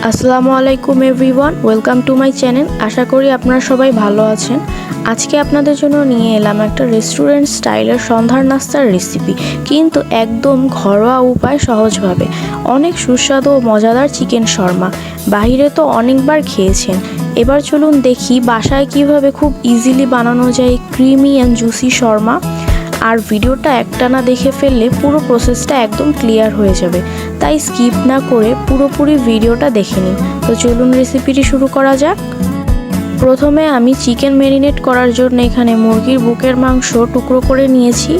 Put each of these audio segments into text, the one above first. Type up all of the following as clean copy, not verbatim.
আসসালামু আলাইকুম everyone, welcome to my channel. আশা করি আপনারা সবাই ভালো আছেন। আজকে আপনাদের জন্য নিয়ে এলাম একটা রেস্টুরেন্ট স্টাইলের সন্ধ্যার নাস্তার রেসিপি, কিন্তু একদম ঘরোয়া উপায়, সহজভাবে। অনেক সুস্বাদু ও মজাদার চিকেন শর্মা। বাইরে তো অনেকবার খেয়েছেন, এবার চলুন দেখি বাসায় কিভাবে খুব ইজিলি বানানো যায় ক্রিমি অ্যান্ড জুসি শর্মা। আর ভিডিওটা একটানা দেখে ফেললে পুরো প্রসেসটা একদম ক্লিয়ার হয়ে যাবে, তাই স্কিপ না করে পুরোপুরি ভিডিওটা দেখে নিন। তো চলুন রেসিপিটি শুরু করা যাক। প্রথমে আমি চিকেন ম্যারিনেট করার জন্য এখানে মুরগির বুকের মাংস টুকরো করে নিয়েছি।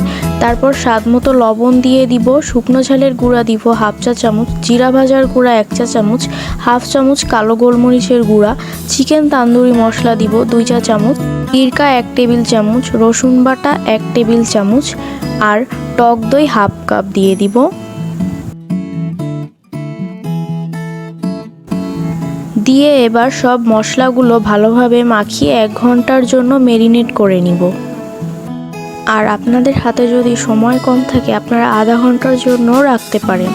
তারপর স্বাদমতো লবণ দিয়ে দিব, শুকনো ঝালের গুঁড়া দিব হাফ চা চামচ, জিরা ভাজার গুঁড়া 1 চা চামচ, হাফ চামচ কালো গোলমরিচের গুঁড়া, চিকেন তান্দুরি মশলা দিব 2 চা চামচ, সিরকা 1 টেবিল চামচ, রসুন বাটা 1 টেবিল চামচ আর টক দই হাফ কাপ দিয়ে দিব। দিয়ে এবার সব মশলাগুলো ভালোভাবে মাখিয়ে 1 ঘন্টার জন্য ম্যারিনেট করে নিব। আর আপনাদের হাতে যদি সময় কম থাকে আপনারা আধা ঘন্টার জন্য রাখতে পারেন।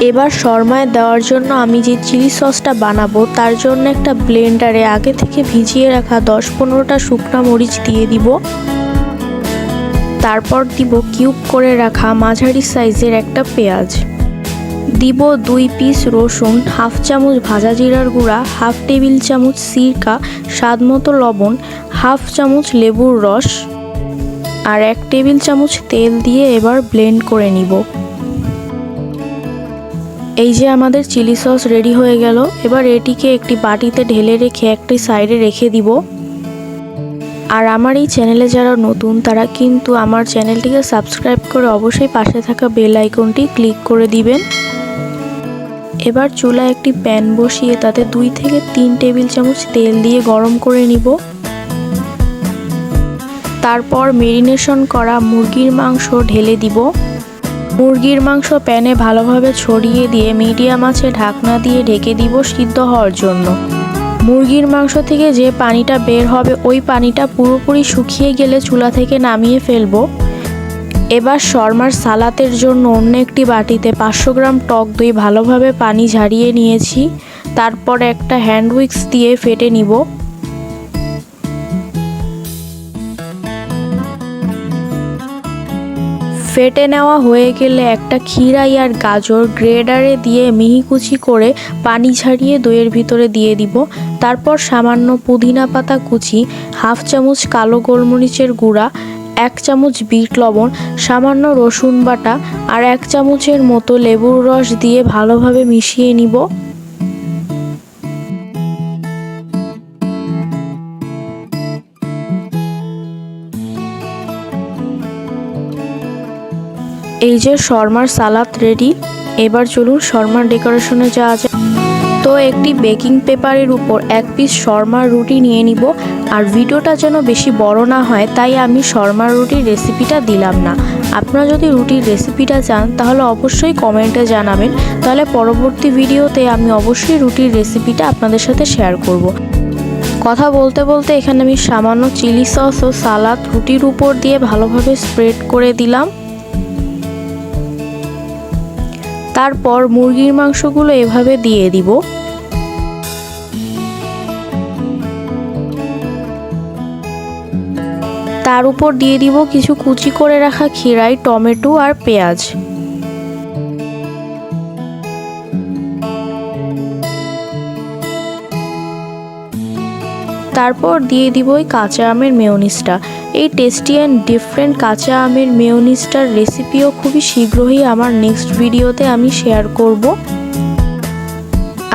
এবার শর্মায় দেওয়ার জন্য আমি যে চিলি সসটা বানাবো তার জন্য একটা ব্লেন্ডারে আগে থেকে ভিজিয়ে রাখা 10-15টা শুকনো মরিচ দিয়ে দিব। তারপর দিব কিউব করে রাখা মাঝারি সাইজের একটা পেঁয়াজ, দিব 2 পিস রসুন, হাফ চামচ ভাজা জিরার গুঁড়া, হাফ টেবিল চামচ সিরকা, স্বাদমতো লবণ, হাফ চামচ লেবুর রস আর 1 টেবিল চামচ তেল দিয়ে এবার ব্লেন্ড করে নিব। এই যে আমাদের চিলি সস রেডি হয়ে গেল। এবার এটিকে একটি বাটিতে ঢেলে রেখে একটি সাইডে রেখে দিব। আর আমার এই চ্যানেলে যারা নতুন তারা কিন্তু আমার চ্যানেলটিকে সাবস্ক্রাইব করে অবশ্যই পাশে থাকা বেল আইকনটি ক্লিক করে দিবেন। এবার চুলায় একটি প্যান বসিয়ে তাতে 2 থেকে 3 টেবিল চামচ তেল দিয়ে গরম করে নিব। তারপর ম্যারিনেশন করা মুরগির মাংস ঢেলে দিব। মুরগির মাংস প্যানে ভালোভাবে ছড়িয়ে দিয়ে মিডিয়াম আঁচে ঢাকনা দিয়ে ঢেকে দিব সিদ্ধ হওয়ার জন্য। মুরগির মাংস থেকে যে পানিটা বের হবে ওই পানিটা পুরোপুরি শুকিয়ে গেলে চুলা থেকে নামিয়ে ফেলবো। এবার শর্মার সালাতের জন্য অন্য একটি বাটিতে 500 গ্রাম টক দই ভালোভাবে পানি ঝারিয়ে নিয়েছি। তারপর একটা হ্যান্ড উইক্স দিয়ে ফেটে নিব। ফেটে নেওয়া হয়ে গেলে একটা খিরাই আর গাজর গ্রেডারে দিয়ে মিহি কুচি করে পানি ঝারিয়ে দইয়ের ভিতরে দিয়ে দিব। তারপর সামান্য পুদিনা পাতা কুচি, হাফ চামচ কালো গোলমরিচের গুঁড়া, 1 চামচ বিট লবণ, সামান্য রসুন বাটা আর 1 চামচের মতো লেবুর রস দিয়ে ভালোভাবে মিশিয়ে নিব। এই যে শর্মার সালাদ রেডি। এবার চলুন শর্মার ডেকোরেশনে যাওয়া যায়। তো একটি বেকিং পেপারের উপর 1 পিস শর্মার রুটি নিয়ে নিব। আর ভিডিওটা যেন বেশি বড় না হয় তাই আমি শর্মার রুটির রেসিপিটা দিলাম না। আপনারা যদি রুটির রেসিপিটা চান তাহলে অবশ্যই কমেন্টে জানাবেন, তাহলে পরবর্তী ভিডিওতে আমি অবশ্যই রুটির রেসিপিটা আপনাদের সাথে শেয়ার করব। কথা বলতে বলতে এখানে আমি সামান্য চিলি সস ও সালাদ রুটির উপর দিয়ে ভালোভাবে স্প্রেড করে দিলাম। তারপর মুরগির মাংসগুলো এভাবে দিয়ে দিব। তার উপর দিয়ে দিব কিছু কুচি করে রাখা খিরাই, টমেটো আর পেঁয়াজ। তারপর দিয়ে দিব এই কাঁচা আমের মেয়োনিজটা। এই টেস্টি অ্যান্ড ডিফারেন্ট কাঁচা আমের মেয়োনিজটার রেসিপিও খুবই শীঘ্রই আমার নেক্সট ভিডিওতে আমি শেয়ার করব।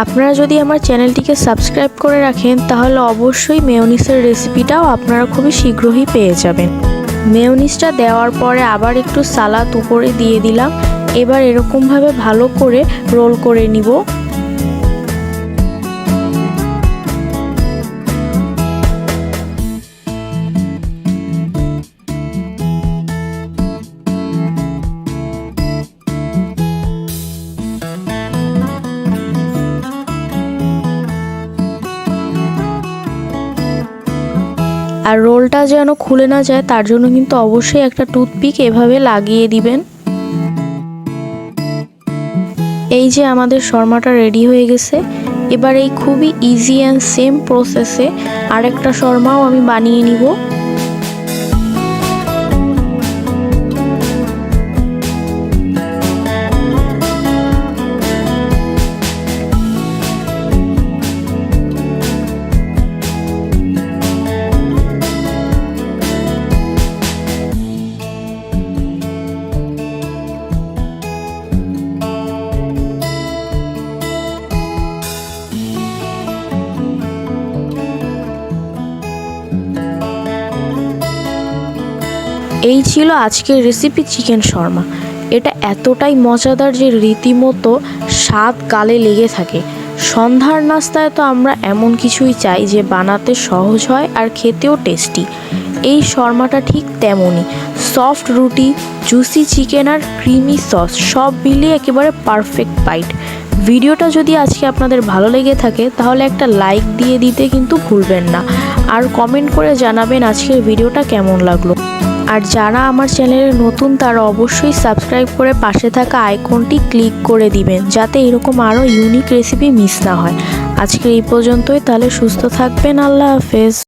আপনারা যদি আমার চ্যানেলটিকে সাবস্ক্রাইব করে রাখেন তাহলে অবশ্যই মেয়োনিজের রেসিপিটাও আপনারা খুবই শীঘ্রই পেয়ে যাবেন। মেয়োনিজটা দেওয়ার পরে আবার একটু সালাদ উপরে দিয়ে দিলাম। এবার এরকমভাবে ভালো করে রোল করে নিব। আর রোলটা যেন খুলে না যায় তার জন্য কিন্তু অবশ্যই একটা টুথপিক এভাবে লাগিয়ে দিবেন। এই যে আমাদের শর্মাটা রেডি হয়ে গেছে। এবার এই খুবই ইজি অ্যান্ড সেম প্রসেসে আরেকটা শর্মাও আমি বানিয়ে নিব। এই ছিল আজকের রেসিপি চিকেন শর্মা। এটা এতটাই মজাদার যে রীতিমতো স্বাদ গালে লেগে থাকে। সন্ধ্যার নাস্তায় তো আমরা এমন কিছুই চাই যে বানাতে সহজ হয় আর খেতেও টেস্টি। এই শর্মাটা ঠিক তেমনই, সফট রুটি, জুসি চিকেন আর ক্রিমি সস সব মিলিয়ে একেবারে পারফেক্ট বাইট। ভিডিওটা যদি আজকে আপনাদের ভালো লেগে থাকে তাহলে একটা লাইক দিয়ে দিতে কিন্তু ভুলবেন না, আর কমেন্ট করে জানাবেন আজকের ভিডিওটা কেমন লাগলো। আর যারা আমার চ্যানেলে নতুন তারা অবশ্যই সাবস্ক্রাইব করে পাশে থাকা আইকনটি ক্লিক করে দিবেন, যাতে এরকম আরও ইউনিক রেসিপি মিস না হয়। আজকে এই পর্যন্তই, তাহলে সুস্থ থাকবেন। আল্লাহ হাফেজ।